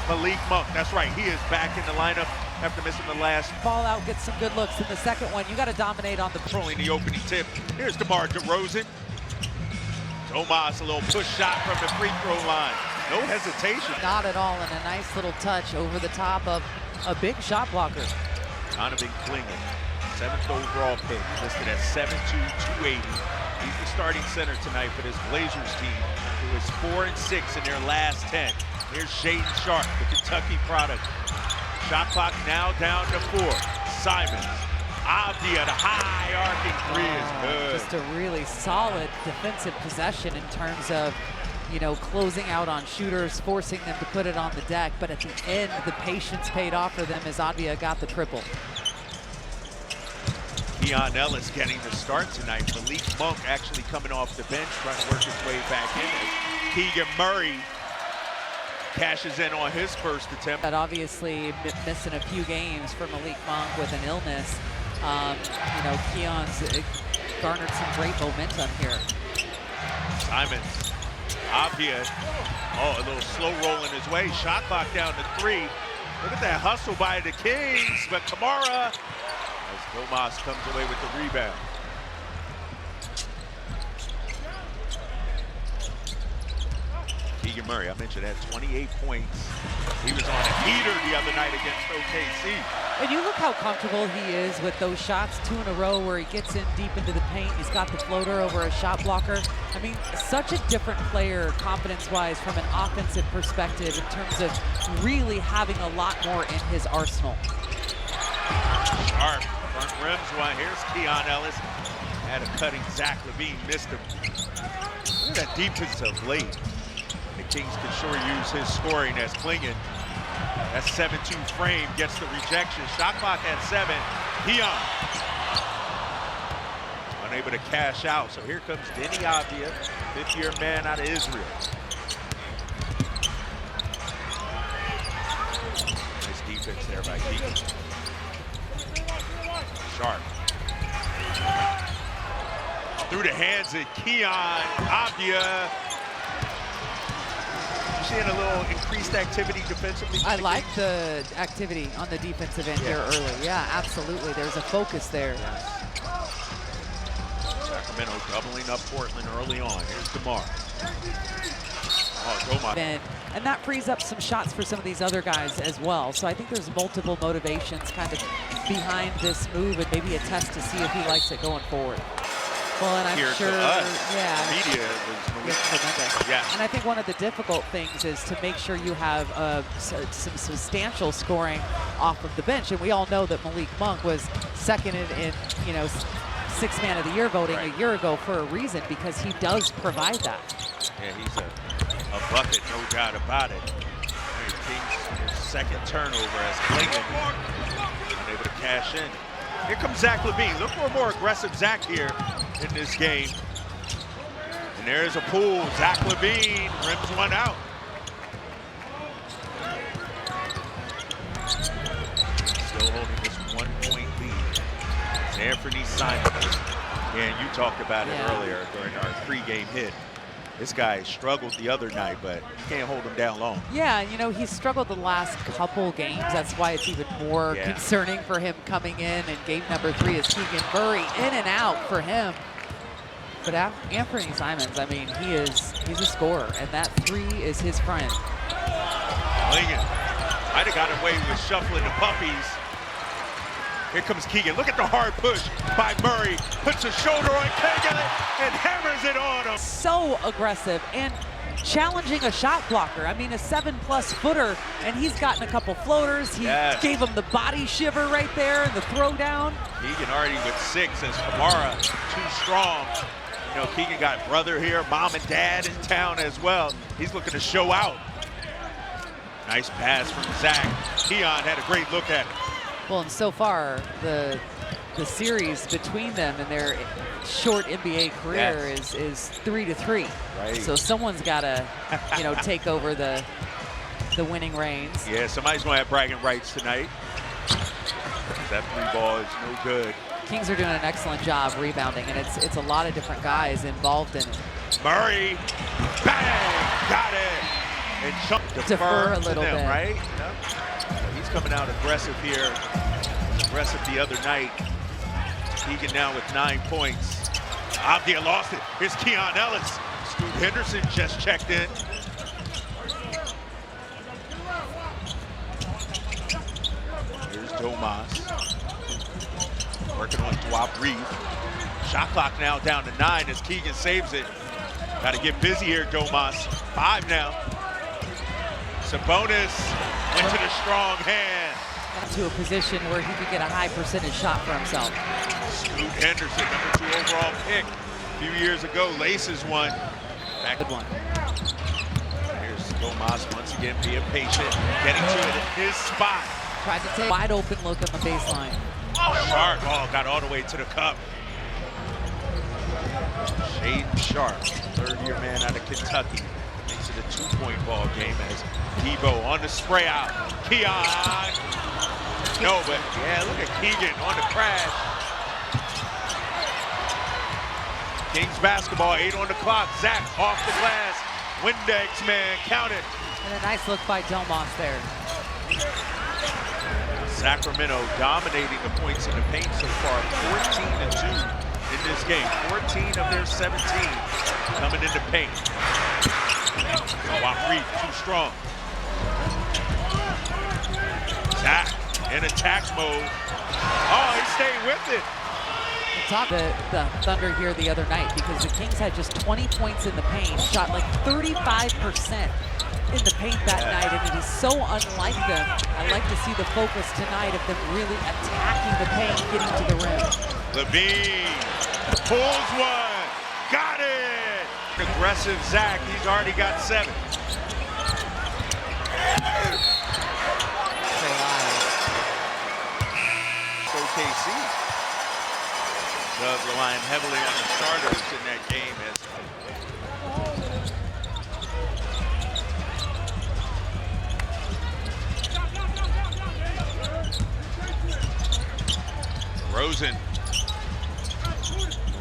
Malik Monk. That's right, he is back in the lineup after missing the last. Ball out, gets some good looks in the second one. You got to dominate on the Controlling the opening tip. Here's DeMar DeRozan. Domas, a little push shot from the free throw line. No hesitation. Not at all, and a nice little touch over the top of a big shot blocker. Donovan Clingan, 7th overall pick, listed at 7'2", 280. He's the starting center tonight for this Blazers team, who is 4-6 in their last 10. Here's Shaedon Sharpe, the Kentucky product. Shot clock now down to 4. Simons, Avdia, the high arcing three is good. Just a really solid defensive possession in terms of, you know, closing out on shooters, forcing them to put it on the deck. But at the end, the patience paid off for them as Avdia got the triple. Keon Ellis getting the start tonight. Malik Monk actually coming off the bench, trying to work his way back in. Keegan Murray cashes in on his first attempt. But obviously missing a few games for Malik Monk with an illness. You know, Keon's garnered some great momentum here. Simons, Avdia, oh, a little slow rolling his way. Shot clock down to 3. Look at that hustle by the Kings, but Kamara, as Domas comes away with the rebound. Keegan Murray, I mentioned, had 28 points. He was on a heater the other night against OKC. And you look how comfortable he is with those shots, 2 in a row where he gets in deep into the paint. He's got the floater over a shot blocker. I mean, such a different player confidence-wise from an offensive perspective in terms of really having a lot more in his arsenal. Sharp, front rims one. Here's Keon Ellis. Had a cutting Zach LaVine, missed him. Look at that defensive late. The Kings can sure use his scoring as Clingan. That 7'2" frame gets the rejection. Shot clock at 7. Keon unable to cash out. So here comes Denny Avdia, 5th-year man out of Israel. Nice defense there by Keegan. Sharp. Through the hands of Keon Avdia. Seeing a little increased activity defensively. I like the activity on the defensive end here early. Yeah, absolutely. There's a focus there. Yes. Sacramento doubling up Portland early on. Here's DeMar. Oh, Domas. And that frees up some shots for some of these other guys as well. So I think there's multiple motivations kind of behind this move, and maybe a test to see if he likes it going forward. Well, and I'm sure, media was tremendous. Yeah. And I think one of the difficult things is to make sure you have some substantial scoring off of the bench. And we all know that Malik Monk was second in you know, 6th man of the year voting a year ago for a reason, because he does provide that. Yeah, he's a bucket, no doubt about it. Kings' second turnover as Clingan unable to cash in. Here comes Zach LaVine. Look for a more aggressive Zach here in this game. And there's a pull. Zach LaVine rims one out. Still holding this 1-point lead. It's Anthony Simons. And you talked about it earlier during our pregame hit. This guy struggled the other night, but you can't hold him down long. Yeah, you know, he's struggled the last couple games. That's why it's even more concerning for him coming in. And game number 3 is Keegan Murray, in and out for him. But Anthony Simons, I mean, he's a scorer, and that 3 is his friend. Clingan might have got away with shuffling the puppies. Here comes Keegan. Look at the hard push by Murray. Puts a shoulder on Keegan and hammers it on him. So aggressive and challenging a shot blocker. I mean, a 7+ footer, and he's gotten a couple floaters. He gave him the body shiver right there and the throwdown. Keegan already with 6 as Kamara too strong. You know, Keegan got brother here, mom and dad in town as well. He's looking to show out. Nice pass from Zach. Keon had a great look at it. Well, and so far, the series between them and their short NBA career is 3-3. Right. So someone's got to, you know, take over the winning reins. Yeah, somebody's going to have bragging rights tonight. That 3 ball is no good. Kings are doing an excellent job rebounding, and it's a lot of different guys involved in it. Murray, bang, got it. And defer a little them, bit. right? Yep. He's coming out aggressive here. Aggressive the other night. Keegan now with 9 points. Abdia lost it. Here's Keon Ellis. Scoot Henderson just checked in. Here's Domas. Working on Dwap Reed. Shot clock now down to 9 as Keegan saves it. Got to get busy here, Domas. 5 now. Sabonis went to the strong hand. To a position where he could get a high percentage shot for himself. Scoot Henderson, #2 overall pick a few years ago, laces one. Back Good one. Here's Domas once again being patient, getting to it in his spot. Tried to take wide open look on the baseline. Sharp, got all the way to the cup. Shaden Sharp, third-year man out of Kentucky. Makes it a 2-point ball game as Debo on the spray out. Keon. No, but yeah, look at Keegan on the crash. Kings basketball, 8 on the clock. Zach off the glass. Windex man, count it. And a nice look by Domas there. Sacramento dominating the points in the paint so far, 14-2 in this game. 14 of their 17 coming in the paint. Reed too strong. Zach in attack mode. Oh, he stayed with it. Top the Thunder here the other night because the Kings had just 20 points in the paint, shot like 35% in the paint that night, and it is so unlike them. I like to see the focus tonight of them really attacking the paint, getting to the rim. Levine pulls one, got it! Aggressive Zach, he's already got 7. OKC. Doug relying heavily on the starters in that game as Rosen.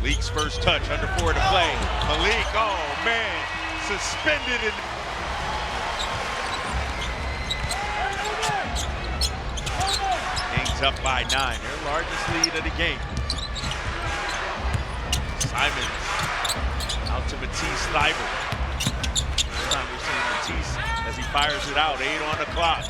Malik's first touch, under 4 to play. Malik, oh man, suspended in. Kings up by 9, their largest lead of the game. Simons out to Matisse Thybulle. This time we're seeing Matisse as he fires it out, 8 on the clock.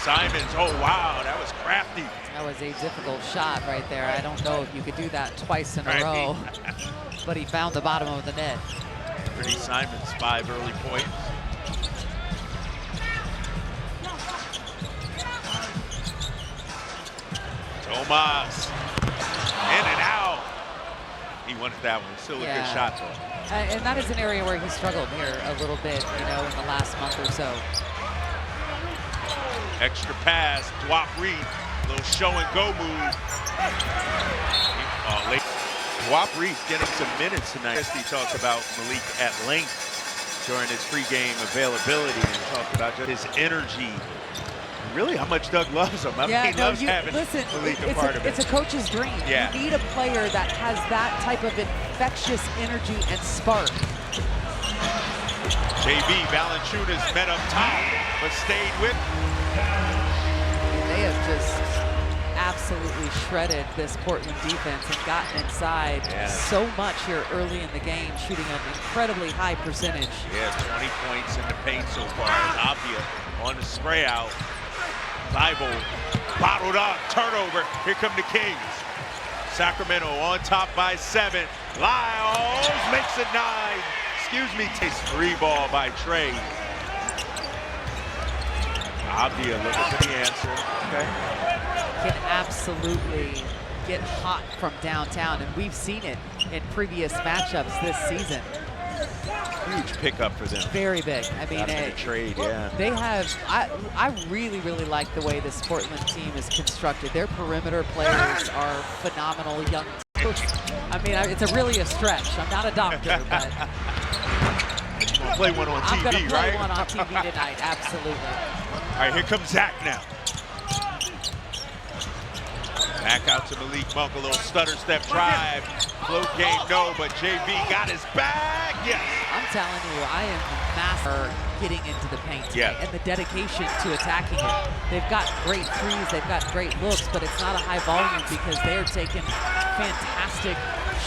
Simons, oh wow, that was crafty. That was a difficult shot right there. I don't know if you could do that twice in a row, but he found the bottom of the net. Pretty Simons, 5 early points. Domas, in and out. He wanted that one, still a good shot though. And that is an area where he struggled here a little bit, you know, in the last month or so. Extra pass, Dwap Reed, little show and go move. Dwap Reed getting some minutes tonight. He talked about Malik at length during his pregame availability and talked about just his energy. Really, how much Doug loves him. I mean, he loves having Malik a part of it. It's a coach's dream. Yeah. You need a player that has that type of infectious energy and spark. JB Valanciunas met up top, but stayed with. They have just absolutely shredded this Portland defense and gotten inside so much here early in the game, shooting an incredibly high percentage. Yeah, 20 points in the paint so far. Abdia on the spray out. Thybulle bottled up, turnover. Here come the Kings. Sacramento on top by 7. Lyles makes it 9. Excuse me, takes 3 ball by Trey. Abdia looking for the answer. Okay. Can absolutely get hot from downtown, and we've seen it in previous matchups this season. Huge pickup for them. Very big. I mean, a trade, yeah. They have. I really like the way this Portland team is constructed. Their perimeter players are phenomenal. Young. I mean, it's really a stretch. I'm not a doctor, but you're gonna play one on TV, I'm gonna play right? one on TV tonight. Absolutely. All right, here comes Zach now. Back out to Malik Monk, a little stutter step drive. Float game, no, but JB got his back, yes. I'm telling you, I am master getting into the paint tonight, and the dedication to attacking it. They've got great threes, they've got great looks, but it's not a high volume because they're taking fantastic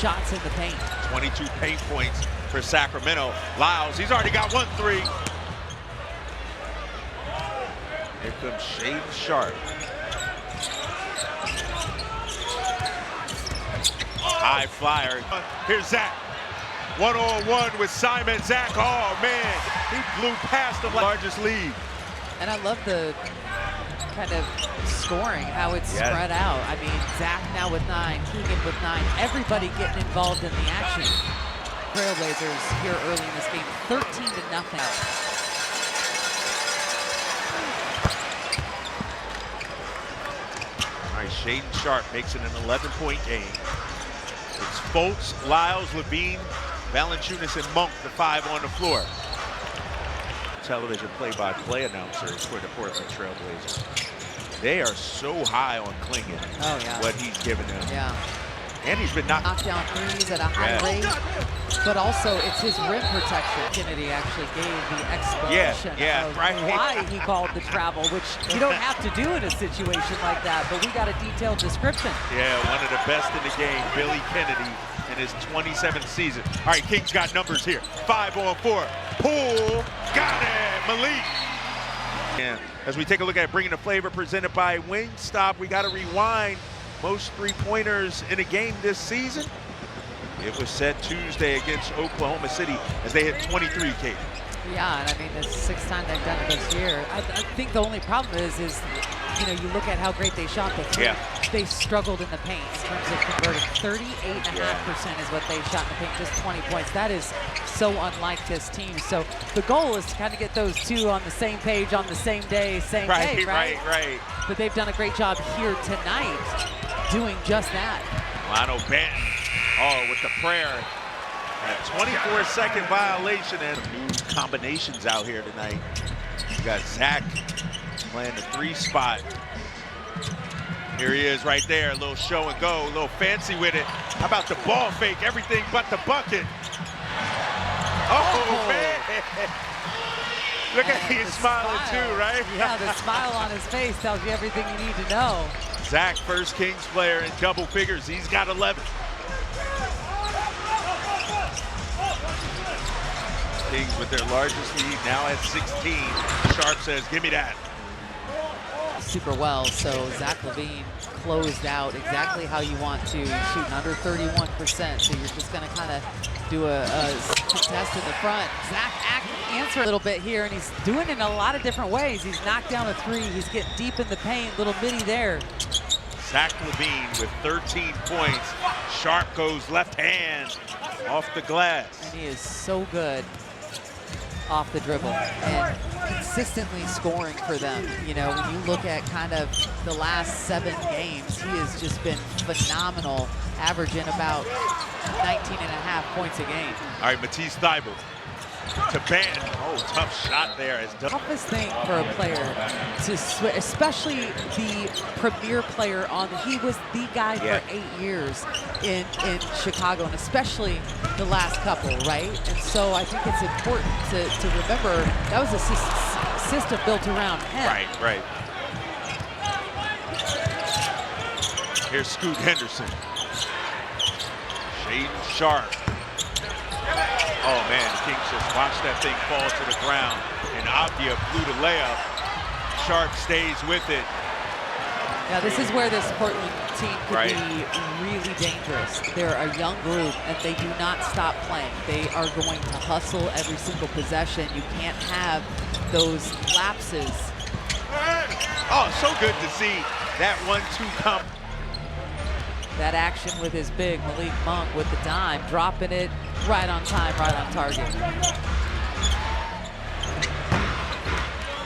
shots in the paint. 22 paint points for Sacramento. Lyles, he's already got 1 3. Here comes Shaden Sharp. High flyer. Here's Zach. 1-on-1 with Simon. Zach, oh man, he blew past the largest lead. And I love the kind of scoring, how it's spread out. I mean, Zach now with 9, Keegan with 9, everybody getting involved in the action. Trailblazers here early in this game, 13-0. All right, Shaden Sharp makes it an 11-point game. It's Fultz, Lyles, Levine, Valanciunas, and Monk, the 5 on the floor. Television play-by-play announcers for the Portland Trailblazers. They are so high on Clingan. Oh, yeah. What he's given them. Yeah. And he's been knocked down threes at a high rate, but also it's his rim protection. Kennedy actually gave the explanation of why he called the travel, which you don't have to do in a situation like that, but we got a detailed description. Yeah, one of the best in the game, Billy Kennedy, in his 27th season. All right, Kings got numbers here. 5-on-4. Poole, got it, Malik. And as we take a look at Bringing the Flavor, presented by Wingstop, we got to rewind. Most three-pointers in a game this season. It was set Tuesday against Oklahoma City as they hit 23, Kate. Yeah, and I mean, the 6th time they've done it this year. I think the only problem is you know, you look at how great they shot the three. They struggled in the paint in terms of converting. 38.5% is what they shot in the paint, just 20 points. That is so unlike this team. So the goal is to kind of get those two on the same page, on the same day, same day, right? Right. But they've done a great job here tonight doing just that. Lionel Banton, with the prayer. And a 24-second violation and new combinations out here tonight. You got Zach playing the 3 spot. Here he is right there, a little show and go, a little fancy with it. How about the ball fake? Everything but the bucket. Oh, man. Look at he's smiling too, right? Yeah, the smile on his face tells you everything you need to know. Zach, first Kings player in double figures. He's got 11. Kings with their largest lead now at 16. Sharp says, give me that. Super well, so Zach LaVine closed out exactly how you want to, shooting under 31%. So you're just gonna kind of do a contest in the front. Zach answer a little bit here, and he's doing it in a lot of different ways. He's knocked down a 3, he's getting deep in the paint, little midi there. Zach LaVine with 13 points. Sharp goes left hand off the glass. And he is so good off the dribble and consistently scoring for them. You know, when you look at kind of the last 7 games, he has just been phenomenal, averaging about 19.5 points a game. All right, Matisse Thybulle to Banton. Oh, tough shot there. Toughest thing for a player to switch, especially the premier player on. He was the guy for 8 years in Chicago, and especially the last couple, right? And so I think it's important to remember that was a system built around him. Right. Here's Scoot Henderson. Shaden Sharp. Oh man, the Kings just watched that thing fall to the ground, and Avdia blew the layup. Sharp stays with it. Now this is where this Portland team could be really dangerous. They're a young group, and they do not stop playing. They are going to hustle every single possession. You can't have those lapses. Oh, so good to see that 1-2 come. That action with his big Malik Monk with the dime, dropping it right on time, right on target.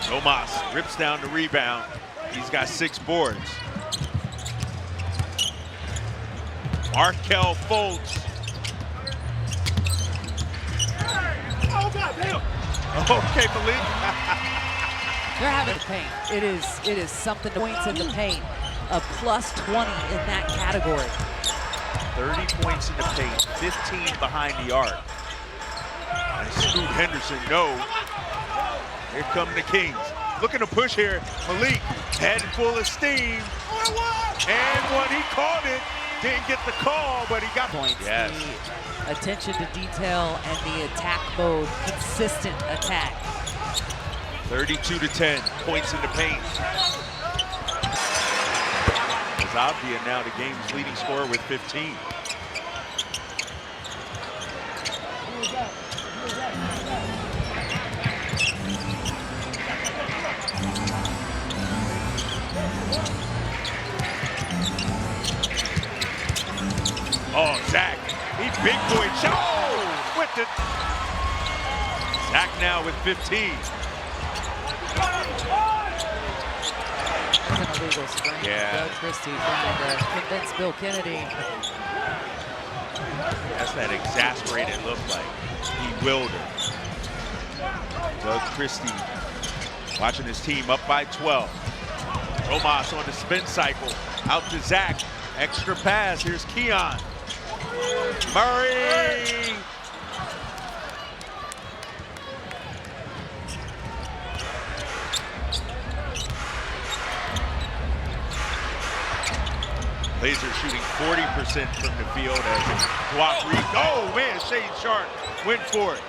Tomas rips down the rebound. He's got 6 boards. Markelle Fultz. Okay, Malik. They're having the paint. It is something. Points in the paint. A plus 20 in that category. 30 points in the paint, 15 behind the arc. And Scoot Henderson, no. Here come the Kings. Looking to push here. Malik, head full of steam. And when he caught it, didn't get the call, but he got points. Yes. The attention to detail and the attack mode, consistent attack. 32-10, points in the paint. Avdia now the game's leading scorer with 15. Oh, Zach, he big boy shot with the Zach now with 15. That's an illegal screen. Yeah. Doug Christie trying to convince Bill Kennedy. That's that exasperated look like. Bewildered. Doug Christie watching his team up by 12. Tomas on the spin cycle. Out to Zach. Extra pass. Here's Keon. Murray. Blazers shooting 40% from the field as Guap Reed. Oh man, Shane Sharp went for it.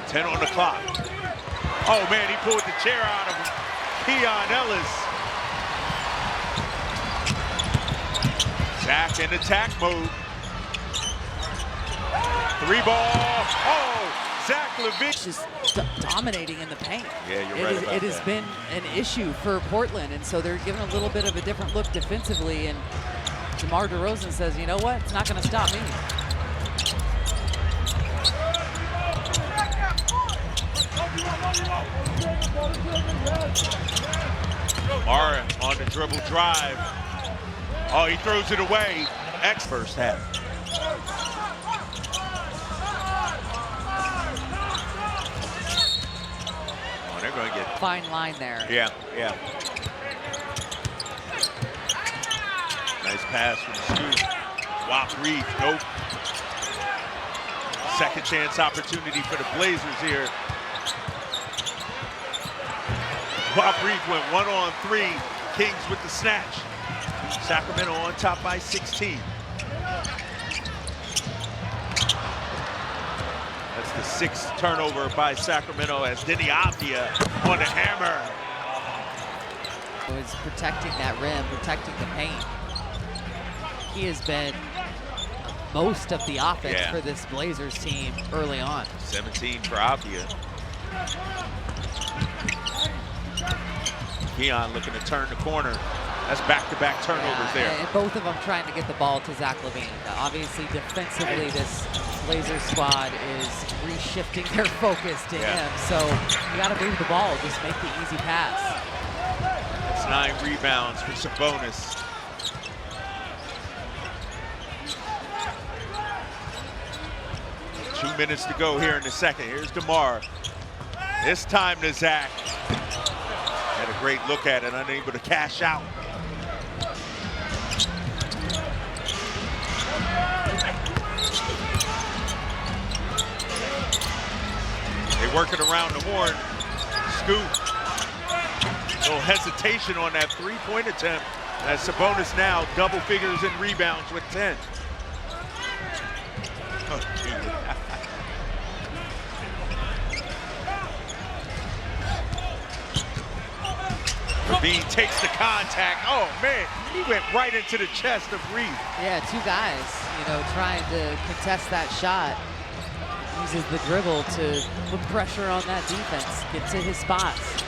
10 on the clock. Oh man, he pulled the chair out of him. Keon Ellis. Zach in attack mode. 3 ball. Oh, Zach Levine. Just dominating in the paint. Yeah, you're right about It has that. been an issue for Portland, and so they're giving a little bit of a different look defensively, and DeMar DeRozan says, you know what, it's not going to stop me. Mara on the dribble drive. Oh, he throws it away. First half. Oh, they're going to get Fine line there. Yeah, yeah. Nice pass from Scoot. Guap Reed, nope. Second chance opportunity for the Blazers here. Guap Reed went 1-on-3. Kings with the snatch. Sacramento on top by 16. That's the 6th turnover by Sacramento as Denny Avdia on the hammer. Was protecting that rim, protecting the paint. He has been most of the offense for this Blazers team early on. 17 for Avdia. Keon looking to turn the corner. That's back-to-back turnovers there. And both of them trying to get the ball to Zach Levine. Obviously, defensively, this Blazers squad is reshifting their focus to him. So you got to move the ball, just make the easy pass. That's 9 rebounds for Sabonis. Two minutes to go here in the second. Here's DeMar. This time to Zach. Had a great look at it, unable to cash out. They work it around the horn. Scoot. Little hesitation on that 3-point attempt. As Sabonis now double figures in rebounds with 10. Oh, Levine takes the contact. Oh man, he went right into the chest of Reed. Yeah, two guys, trying to contest that shot. Uses the dribble to put pressure on that defense, get to his spots.